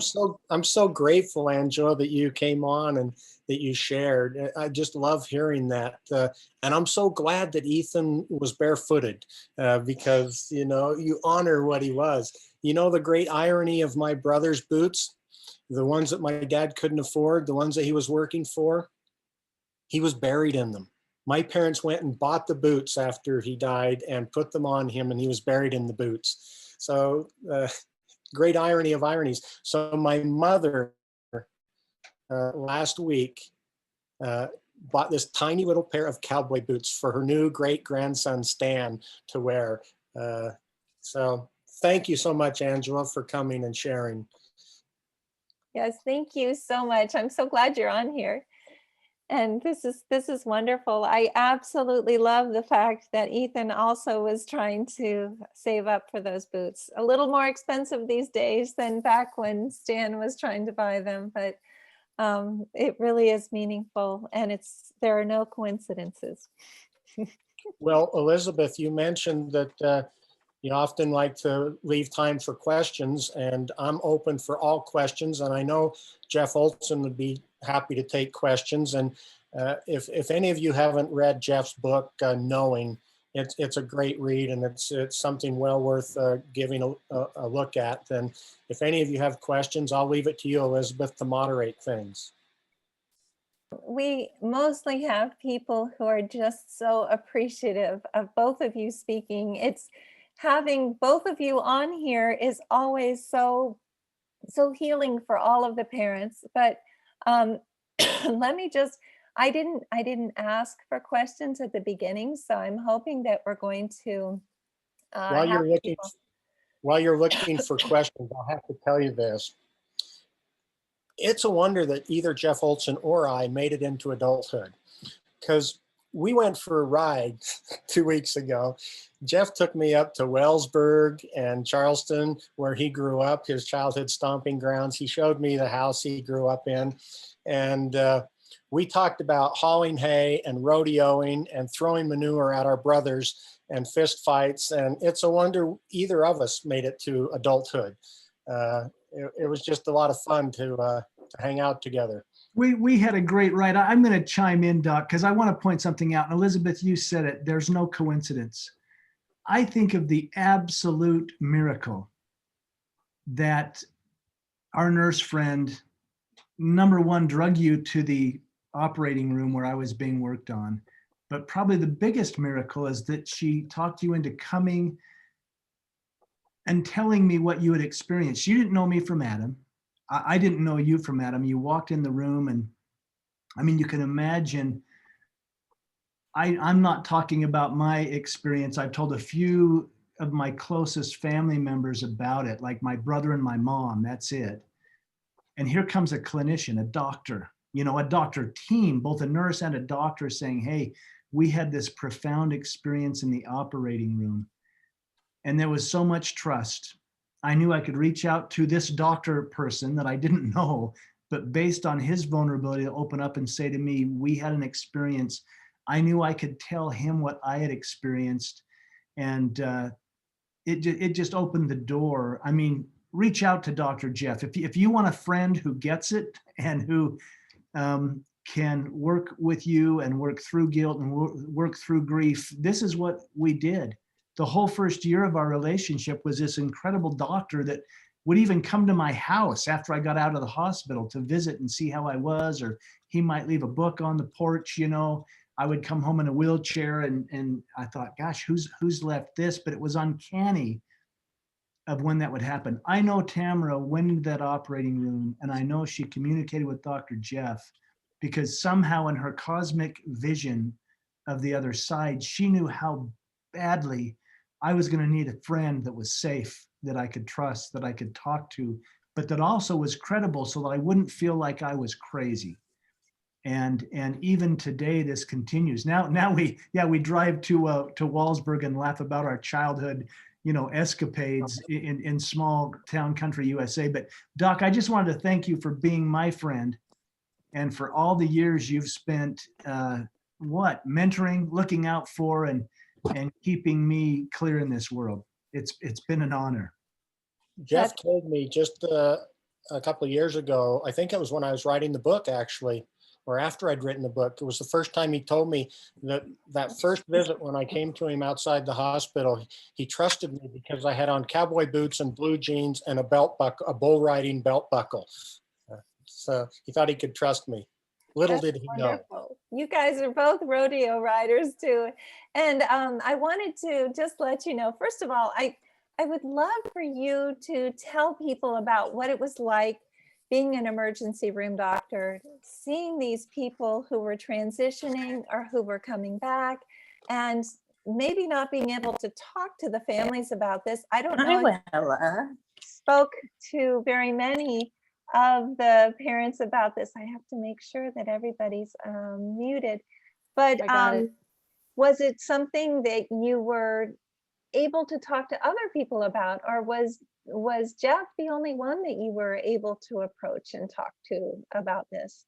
I'm so grateful, Angela, that you came on and that you shared. I just love hearing that, and I'm so glad that Ethan was barefooted, because you honor what he was. The great irony of my brother's boots, the ones that my dad couldn't afford, the ones that he was working for, he was buried in them. My parents went and bought the boots after he died and put them on him, and he was buried in the boots. So great irony of ironies. So my mother last week bought this tiny little pair of cowboy boots for her new great grandson Stan to wear. So thank you so much, Angela, for coming and sharing. Yes, thank you so much. I'm so glad you're on here. And this is wonderful. I absolutely love the fact that Ethan also was trying to save up for those boots. A little more expensive these days than back when Stan was trying to buy them, but it really is meaningful, and there are no coincidences. Well, Elizabeth, you mentioned that you often like to leave time for questions, and I'm open for all questions. And I know Jeff Olsen would be happy to take questions. And if any of you haven't read Jeff's book, Knowing, it's a great read, and it's something well worth giving a look at. And if any of you have questions, I'll leave it to you, Elizabeth, to moderate things. We mostly have people who are just so appreciative of both of you speaking. It's having both of you on here is always so healing for all of the parents. But let me just, I didn't ask for questions at the beginning, so I'm hoping that we're going to while you're looking for questions, I'll have to tell you this. It's a wonder that either Jeff Olsen or I made it into adulthood, because we went for a ride 2 weeks ago. Jeff took me up to Wellsburg and Charleston, where he grew up, his childhood stomping grounds. He showed me the house he grew up in. And we talked about hauling hay and rodeoing and throwing manure at our brothers and fist fights. And it's a wonder either of us made it to adulthood. It was just a lot of fun to hang out together. We had a great ride. I'm going to chime in, Doc, because I want to point something out. And Elizabeth, you said it. There's no coincidence. I think of the absolute miracle that our nurse friend, number one, drug you to the operating room where I was being worked on. But probably the biggest miracle is that she talked you into coming and telling me what you had experienced. You didn't know me from Adam. I didn't know you from Adam. You walked in the room, and I mean, you can imagine, I'm not talking about my experience. I've told a few of my closest family members about it, like my brother and my mom, that's it. And here comes a clinician, a doctor, a doctor team, both a nurse and a doctor, saying, hey, we had this profound experience in the operating room. And there was so much trust. I knew I could reach out to this doctor person that I didn't know, but based on his vulnerability to open up and say to me, we had an experience, I knew I could tell him what I had experienced. And it just opened the door. I mean, reach out to Dr. Jeff. If you want a friend who gets it and who can work with you and work through guilt and work through grief, this is what we did. The whole first year of our relationship was this incredible doctor that would even come to my house after I got out of the hospital to visit and see how I was, or he might leave a book on the porch. I would come home in a wheelchair, and I thought, gosh, who's left this? But it was uncanny of when that would happen. I know Tamara went into that operating room, and I know she communicated with Dr. Jeff, because somehow in her cosmic vision of the other side, she knew how badly I was going to need a friend that was safe that I could trust, that I could talk to, but that also was credible so that I wouldn't feel like I was crazy. And even today, this continues. Now we drive to Walsburg and laugh about our childhood, escapades in small town country USA. But Doc, I just wanted to thank you for being my friend and for all the years you've spent mentoring, looking out for, and keeping me clear in this world. It's been an honor. Jeff told me just a couple of years ago, I think it was when I was writing the book actually, or after I'd written the book, it was the first time he told me that first visit when I came to him outside the hospital, he trusted me because I had on cowboy boots and blue jeans and a bull riding belt buckle. So he thought he could trust me. Little did he know. You guys are both rodeo riders too. And I wanted to just let you know, first of all, I would love for you to tell people about what it was like being an emergency room doctor, seeing these people who were transitioning or who were coming back, and maybe not being able to talk to the families about this. I don't know if you spoke to very many of the parents about this. I have to make sure that everybody's muted. But was it something that you were able to talk to other people about, or was Jeff the only one that you were able to approach and talk to about this?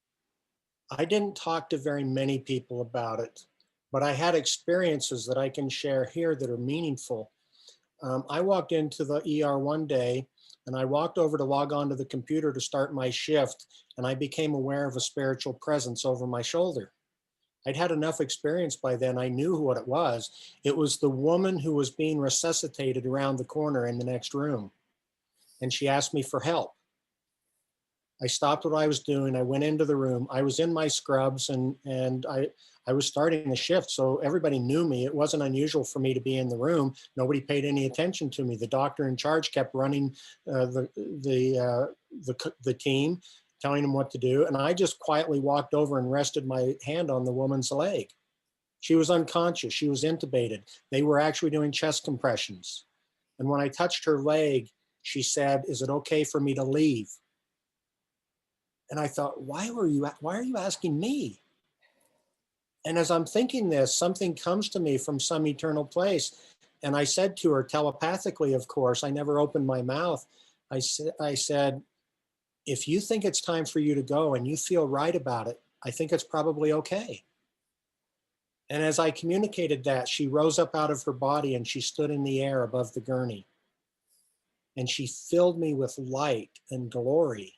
I didn't talk to very many people about it, but I had experiences that I can share here that are meaningful. I walked into the ER one day and I walked over to log on to the computer to start my shift, and I became aware of a spiritual presence over my shoulder. I'd had enough experience by then. I knew what it was. It was the woman who was being resuscitated around the corner in the next room. And she asked me for help. I stopped what I was doing. I went into the room. I was in my scrubs and I was starting the shift. So everybody knew me. It wasn't unusual for me to be in the room. Nobody paid any attention to me. The doctor in charge kept running the team, telling them what to do. And I just quietly walked over and rested my hand on the woman's leg. She was unconscious. She was intubated. They were actually doing chest compressions. And when I touched her leg, she said, "Is it okay for me to leave?" And I thought, why are you asking me? And as I'm thinking this, something comes to me from some eternal place. And I said to her telepathically, of course, I never opened my mouth. I said, if you think it's time for you to go and you feel right about it, I think it's probably okay. And as I communicated that, she rose up out of her body and she stood in the air above the gurney. And she filled me with light and glory.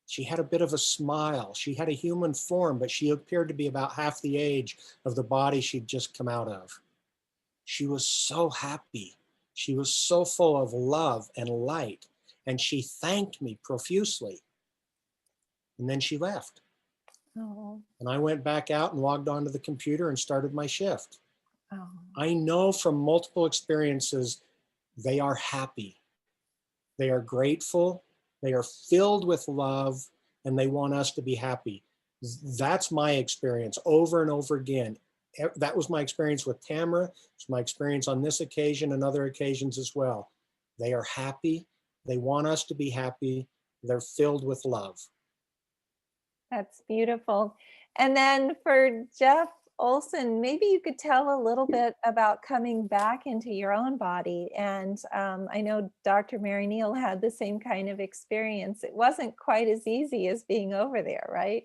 She had a bit of a smile. She had a human form, but she appeared to be about half the age of the body she'd just come out of. She was so happy. She was so full of love and light. And she thanked me profusely. And then she left. Oh. And I went back out and logged onto the computer and started my shift. Oh. I know from multiple experiences, they are happy. They are grateful. They are filled with love, and they want us to be happy. That's my experience over and over again. That was my experience with Tamara. It's my experience on this occasion and other occasions as well. They are happy. They want us to be happy. They're filled with love. That's beautiful. And then for Jeff Olsen, maybe you could tell a little bit about coming back into your own body. And I know Dr. Mary Neal had the same kind of experience. It wasn't quite as easy as being over there, right?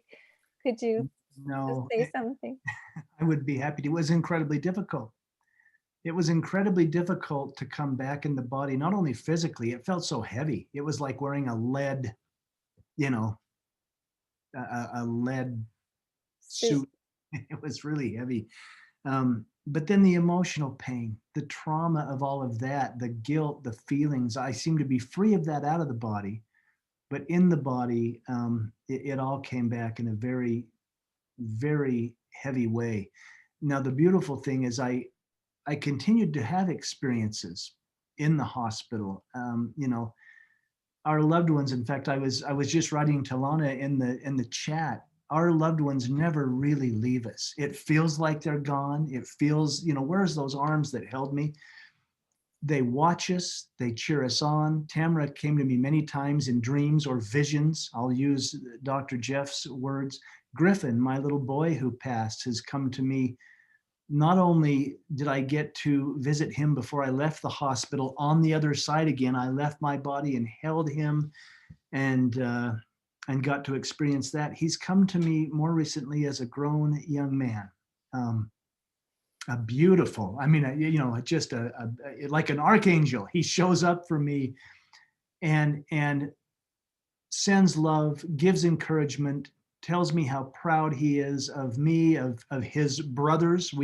Could you just say something? I would be happy to. It was incredibly difficult. It was incredibly difficult to come back in the body, not only physically, it felt so heavy. It was like wearing a lead, a lead suit. It was really heavy. But then the emotional pain, the trauma of all of that, the guilt, the feelings, I seem to be free of that out of the body. But in the body, it all came back in a very, very heavy way. Now, the beautiful thing is I continued to have experiences in the hospital. Our loved ones, in fact, I was just writing to Lana in the chat, our loved ones never really leave us. It feels like they're gone. It feels, where's those arms that held me? they watch us, they cheer us on. Tamara came to me many times in dreams or visions. I'll use Dr. Jeff's words. Griffin, my little boy who passed, has come to me. Not only did I get to visit him before I left the hospital, on the other side again, I left my body and held him and got to experience that. He's come to me more recently as a grown young man. A beautiful, I mean, just like an archangel. He shows up for me and sends love, gives encouragement, tells me how proud he is of me, of his brothers.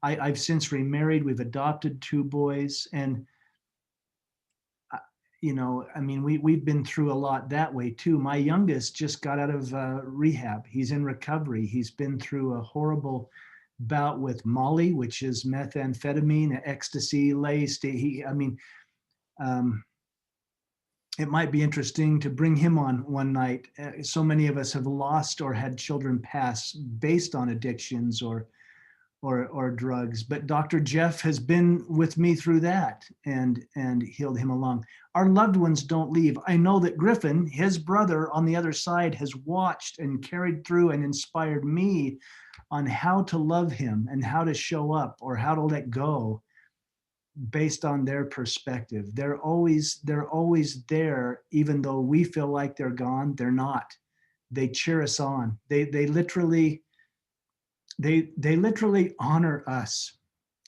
I've since remarried. We've adopted 2 boys, and we've been through a lot that way too. My youngest just got out of rehab. He's in recovery. He's been through a horrible bout with Molly, which is methamphetamine, ecstasy laced. It might be interesting to bring him on one night. So many of us have lost or had children pass based on addictions or drugs, but Dr. Jeff has been with me through that and healed him along. Our loved ones don't leave. I know that Griffin, his brother on the other side, has watched and carried through and inspired me on how to love him and how to show up or how to let go based on their perspective. They're always there, even though we feel like they're gone. They're not. They cheer us on. They literally honor us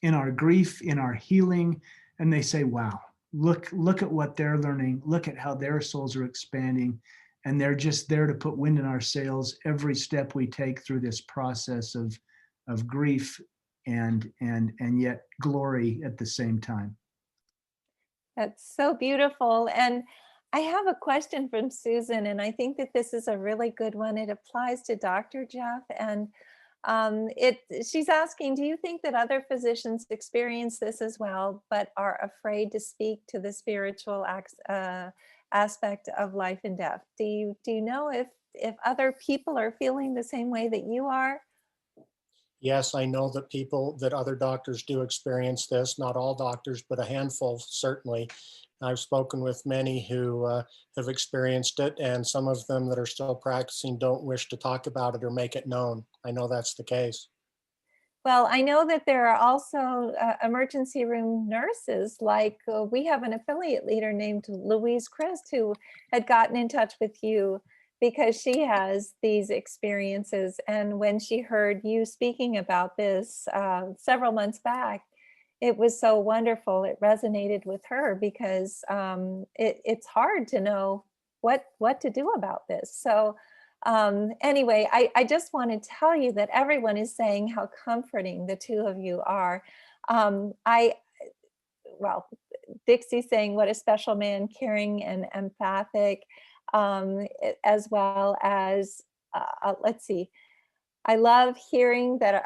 in our grief, in our healing, and they say, wow, look at what they're learning. Look at how their souls are expanding. And they're just there to put wind in our sails every step we take through this process of grief and yet glory at the same time. That's so beautiful. And I have a question from Susan, and I think that this is a really good one. It applies to Dr. Jeff. And she's asking, do you think that other physicians experience this as well, but are afraid to speak to the spiritual aspect of life and death? Do you know if other people are feeling the same way that you are? Yes, I know that other doctors do experience this, not all doctors, but a handful certainly. I've spoken with many who have experienced it, and some of them that are still practicing don't wish to talk about it or make it known. I know that's the case. Well, I know that there are also emergency room nurses, like we have an affiliate leader named Louise Christ who had gotten in touch with you because she has these experiences. And when she heard you speaking about this several months back, it was so wonderful. It resonated with her because it's hard to know what to do about this. So anyway, I just want to tell you that everyone is saying how comforting the 2 of you are. Dixie's saying what a special man, caring and empathic, as well as, let's see, I love hearing that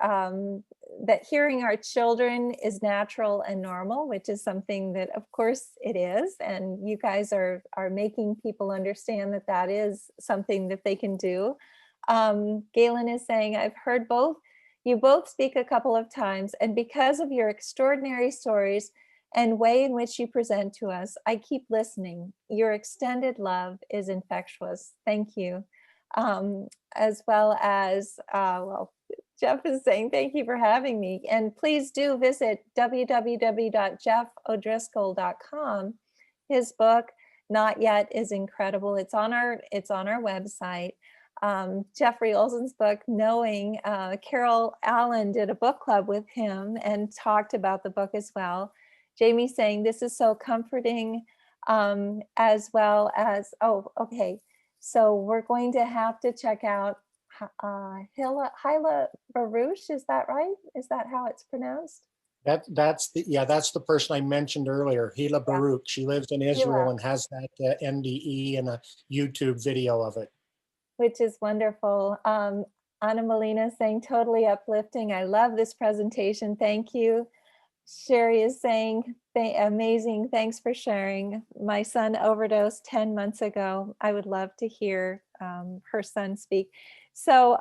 that hearing our children is natural and normal, which is something that of course it is. And you guys are making people understand that that is something that they can do. Galen is saying, I've heard you both speak a couple of times, and because of your extraordinary stories and way in which you present to us, I keep listening. Your extended love is infectious. Thank you. As well as, Jeff is saying, thank you for having me. And please do visit www.jeffodriscoll.com. His book, Not Yet, is incredible. It's on our website. Jeffrey Olsen's book, Knowing, Carol Allen did a book club with him and talked about the book as well. Jamie saying, this is so comforting, as well as, so we're going to have to check out Sheila Baruch. Is that right? Is that how it's pronounced? That's the person I mentioned earlier, Sheila Baruch. She lives in Israel and has that NDE and a YouTube video of it. Which is wonderful. Anna Molina saying, totally uplifting. I love this presentation. Thank you. Sherry is saying, amazing. Thanks for sharing. My son overdosed 10 months ago. I would love to hear her son speak. So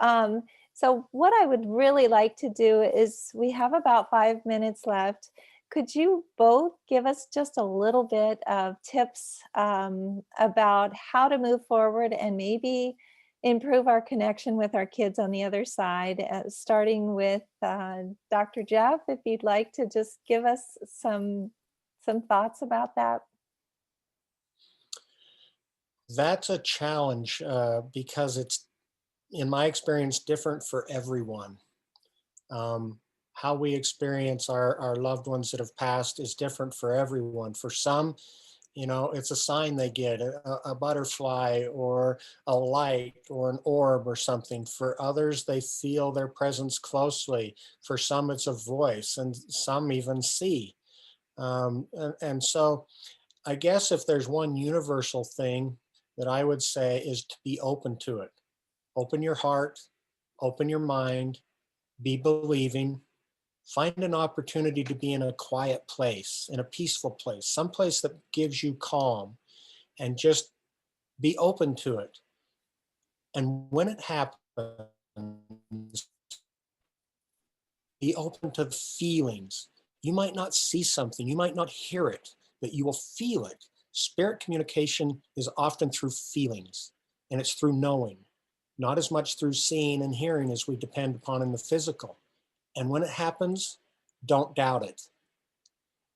what I would really like to do is, we have about 5 minutes left. could you both give us just a little bit of tips about how to move forward and maybe improve our connection with our kids on the other side, starting with Dr. Jeff, if you'd like to just give us some thoughts about that. That's a challenge because it's, in my experience, different for everyone. How we experience our loved ones that have passed is different for everyone. For some, it's a sign they get, a butterfly or a light or an orb or something. For others, they feel their presence closely. For some, it's a voice, and some even see. And so I guess if there's one universal thing that I would say is to be open to it. Open your heart, open your mind, be believing. Find an opportunity to be in a quiet place, in a peaceful place, someplace that gives you calm, and just be open to it. And when it happens, be open to the feelings. You might not see something, you might not hear it, but you will feel it. Spirit communication is often through feelings, and it's through knowing, not as much through seeing and hearing as we depend upon in the physical. And when it happens, don't doubt it.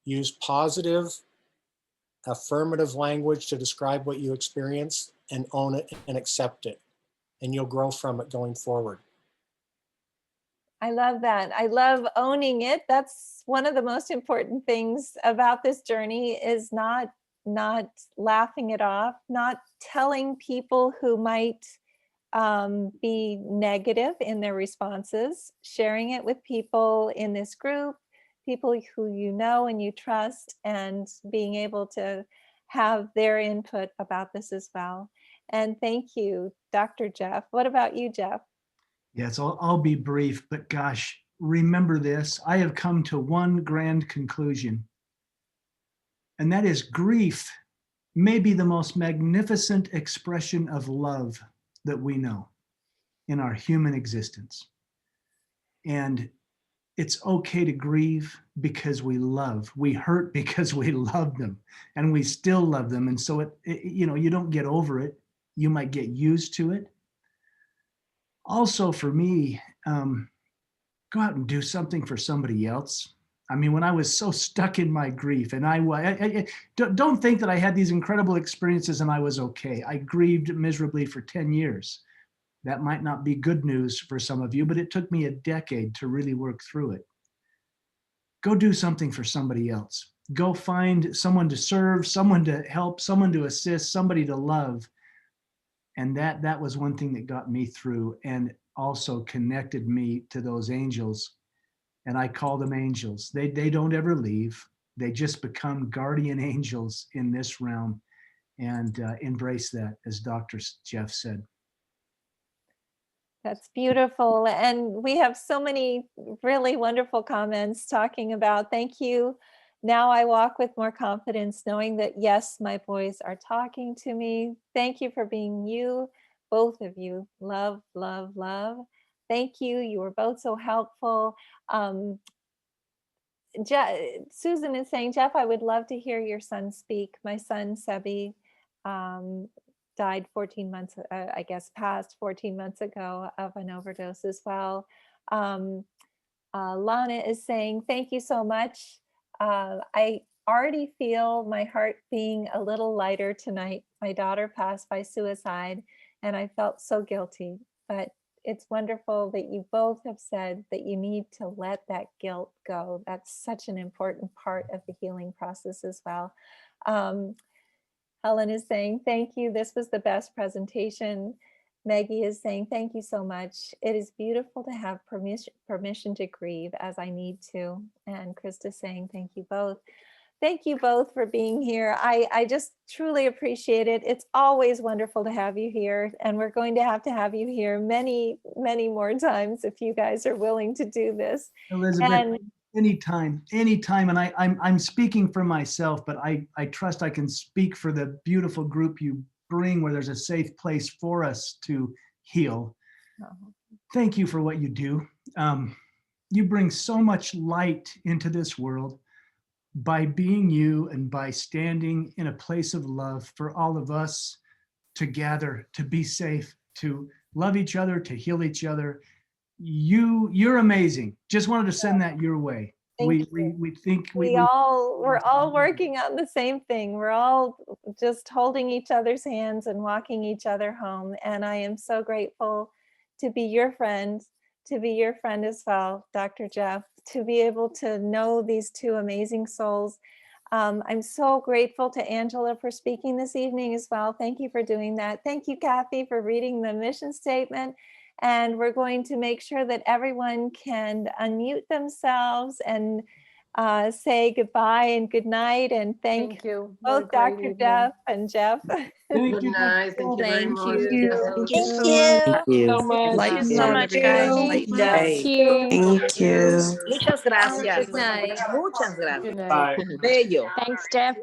Use positive, affirmative language to describe what you experience, and own it and accept it. And you'll grow from it going forward. I love that. I love owning it. That's one of the most important things about this journey, is not laughing it off, not telling people who might be negative in their responses, sharing it with people in this group, people who you know and you trust, and being able to have their input about this as well. And thank you, Dr. Jeff. What about you, Jeff? Yes, I'll be brief, but gosh, remember this. I have come to one grand conclusion, and that is grief may be the most magnificent expression of love that we know in our human existence. And it's okay to grieve because we love. We hurt because we love them, and we still love them. And so you don't get over it. You might get used to it. Also, for me, go out and do something for somebody else. I mean, when I was so stuck in my grief, and I don't think that I had these incredible experiences and I was okay. I grieved miserably for 10 years. That might not be good news for some of you, but it took me a decade to really work through it. Go do something for somebody else. Go find someone to serve, someone to help, someone to assist, somebody to love. And that was one thing that got me through, and also connected me to those angels. And I call them angels. They don't ever leave. They just become guardian angels in this realm, and embrace that, as Dr. Jeff said. That's beautiful. And we have so many really wonderful comments talking about, thank you. Now I walk with more confidence, knowing that, yes, my boys are talking to me. Thank you for being you, both of you. Love, love, love. Thank you. You were both so helpful. Susan is saying, Jeff, I would love to hear your son speak. My son, Sebi, died 14 months, I guess, passed 14 months ago of an overdose as well. Lana is saying, thank you so much. I already feel my heart being a little lighter tonight. My daughter passed by suicide, and I felt so guilty, but it's wonderful that you both have said that you need to let that guilt go. That's such an important part of the healing process as well. Helen is saying, thank you. This was the best presentation. Maggie is saying, thank you so much. It is beautiful to have permission to grieve, as I need to. And Krista is saying, thank you both. Thank you both for being here. I just truly appreciate it. It's always wonderful to have you here. And we're going to have you here many, many more times if you guys are willing to do this. Elizabeth, And anytime. And I'm speaking for myself, but I trust I can speak for the beautiful group you bring, where there's a safe place for us to heal. Thank you for what you do. You bring so much light into this world. by being you and by standing in a place of love for all of us to gather, to be safe, to love each other, to heal each other. You're amazing. Just wanted to send that your way. Thank We think we're all working on the same thing. We're all just holding each other's hands and walking each other home. And I am so grateful to be your friend, as well, Dr. Jeff, to be able to know these two amazing souls. I'm so grateful to Angela for speaking this evening as well. Thank you for doing that. Thank you, Kathy, for reading the mission statement. And we're going to make sure that everyone can unmute themselves and say goodbye and good night. And thank you. both Dr. Jeff and Jeff. Good night. Thank you very much. Thank you. Thank you. So much. Thank you so much, Everybody. guys. Thank Lighten you. up. Thank you. Thank you. Muchas gracias. Good night. Muchas Good gracias. night. Bello. Thanks, Jeff.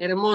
Hermoso.